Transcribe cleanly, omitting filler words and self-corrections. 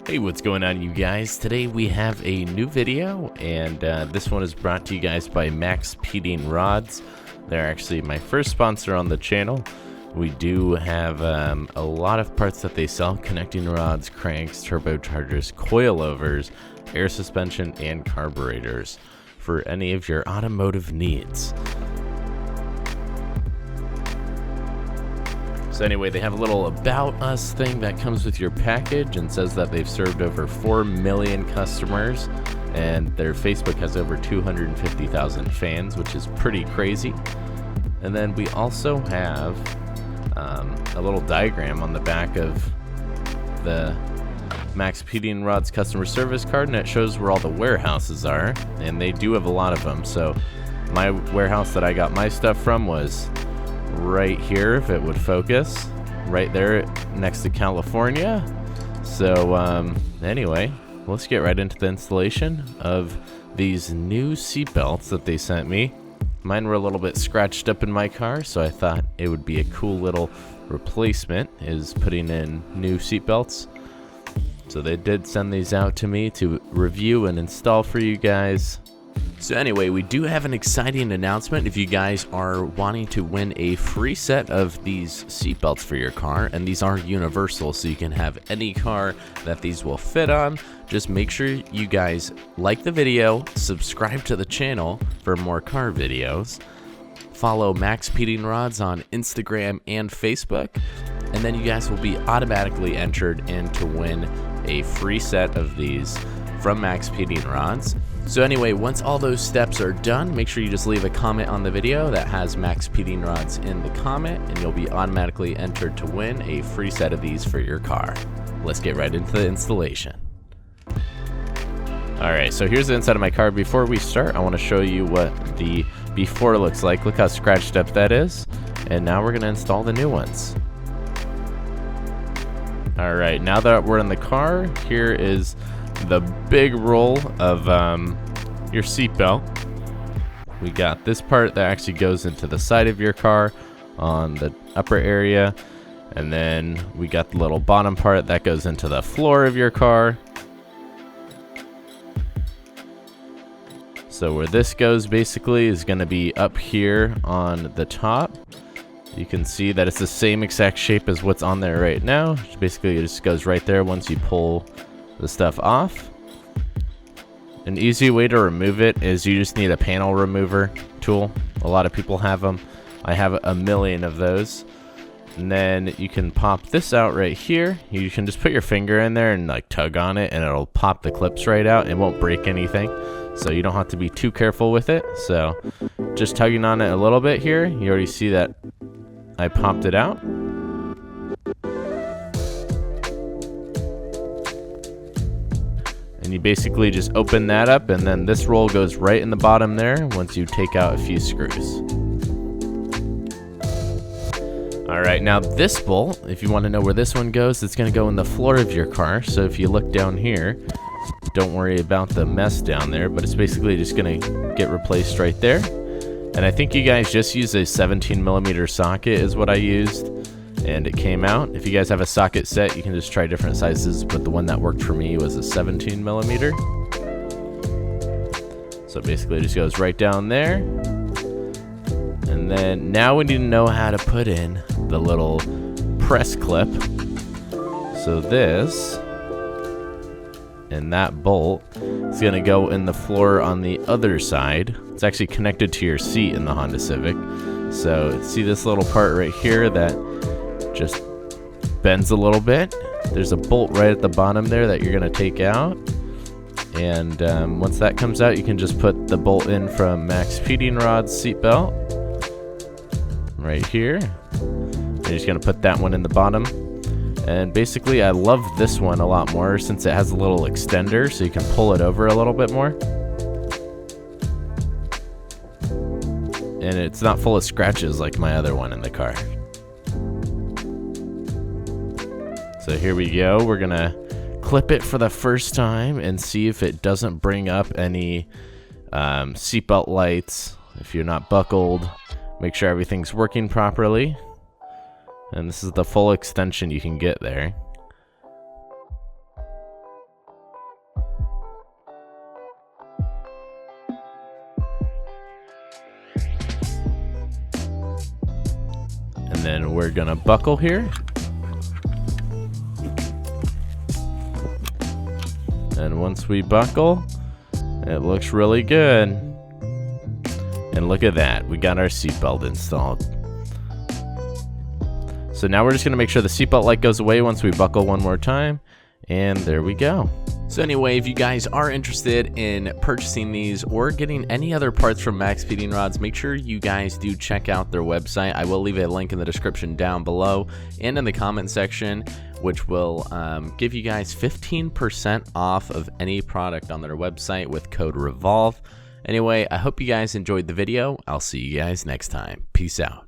Hey, what's going on, you guys? Today we have a new video, and this one is brought to you guys by MaXpeedingRods. They're actually my first sponsor on the channel. We do have a lot of parts that they sell: connecting rods, cranks, turbochargers, coilovers, air suspension, and carburetors for any of your automotive needs. So anyway, they have a little About Us thing that comes with your package and says that they've served over 4 million customers, and their Facebook has over 250,000 fans, which is pretty crazy. And then we also have a little diagram on the back of the MaXpeedingRods customer service card, and it shows where all the warehouses are, and they do have a lot of them. So my warehouse that I got my stuff from was right here, if it would focus, right there next to California. So anyway, let's get right into the installation of these new seat belts that they sent me. Mine were a little bit scratched up in my car, so I thought it would be a cool little replacement, is putting in new seat belts. So they did send these out to me to review and install for you guys. So anyway, we do have an exciting announcement. If you guys are wanting to win a free set of these seat belts for your car, and these are universal, so you can have any car that these will fit on, just make sure you guys like the video, subscribe to the channel for more car videos, follow MaXpeedingRods on Instagram and Facebook, and then you guys will be automatically entered in to win a free set of these from MaXpeedingRods. So anyway, once all those steps are done, make sure you just leave a comment on the video that has MaXpeedingRods in the comment, and you'll be automatically entered to win a free set of these for your car. Let's get right into the installation. Alright, so here's the inside of my car. Before we start, I want to show you what the before looks like. Look how scratched up that is. And now we're going to install the new ones. Alright, now that we're in the car, here is the big roll of your seatbelt. We got this part that actually goes into the side of your car on the upper area, and then we got the little bottom part that goes into the floor of your car. So where this goes basically is going to be up here on the top. You can see that it's the same exact shape as what's on there right now. Basically it just goes right there once you pull the stuff off. An easy way to remove it is you just need a panel remover tool. A lot of people have them. I have a million of those. And then you can pop this out right here. You can just put your finger in there and like tug on it, and it'll pop the clips right out. It won't break anything, so you don't have to be too careful with it. So just tugging on it a little bit here, you already see that I popped it out. And you basically just open that up, and then this roll goes right in the bottom there once you take out a few screws. Alright, now this bolt, if you want to know where this one goes, it's going to go in the floor of your car. So if you look down here, don't worry about the mess down there, but it's basically just going to get replaced right there. And I think you guys just use a 17mm socket is what I used, and it came out. If you guys have a socket set, you can just try different sizes, but the one that worked for me was a 17mm. So basically it just goes right down there. And then now we need to know how to put in the little press clip. So this and that bolt is going to go in the floor on the other side. It's actually connected to your seat in the Honda Civic. So see this little part right here that just bends a little bit? There's a bolt right at the bottom there that you're going to take out. And once that comes out, you can just put the bolt in from MaXpeedingRods seatbelt right here. You're just going to put that one in the bottom. And basically I love this one a lot more since it has a little extender, so you can pull it over a little bit more. And it's not full of scratches like my other one in the car. So here we go. We're going to clip it for the first time and see if it doesn't bring up any seatbelt lights. If you're not buckled, make sure everything's working properly. And this is the full extension you can get there. then we're gonna buckle here. And once we buckle, it looks really good. And look at that, we got our seatbelt installed. So now we're just gonna make sure the seatbelt light goes away once we buckle one more time. And there we go. So anyway, if you guys are interested in purchasing these or getting any other parts from MaXpeedingRods, make sure you guys do check out their website. I will leave a link in the description down below and in the comment section, which will give you guys 15% off of any product on their website with code REVOLVE. Anyway, I hope you guys enjoyed the video. I'll see you guys next time. Peace out.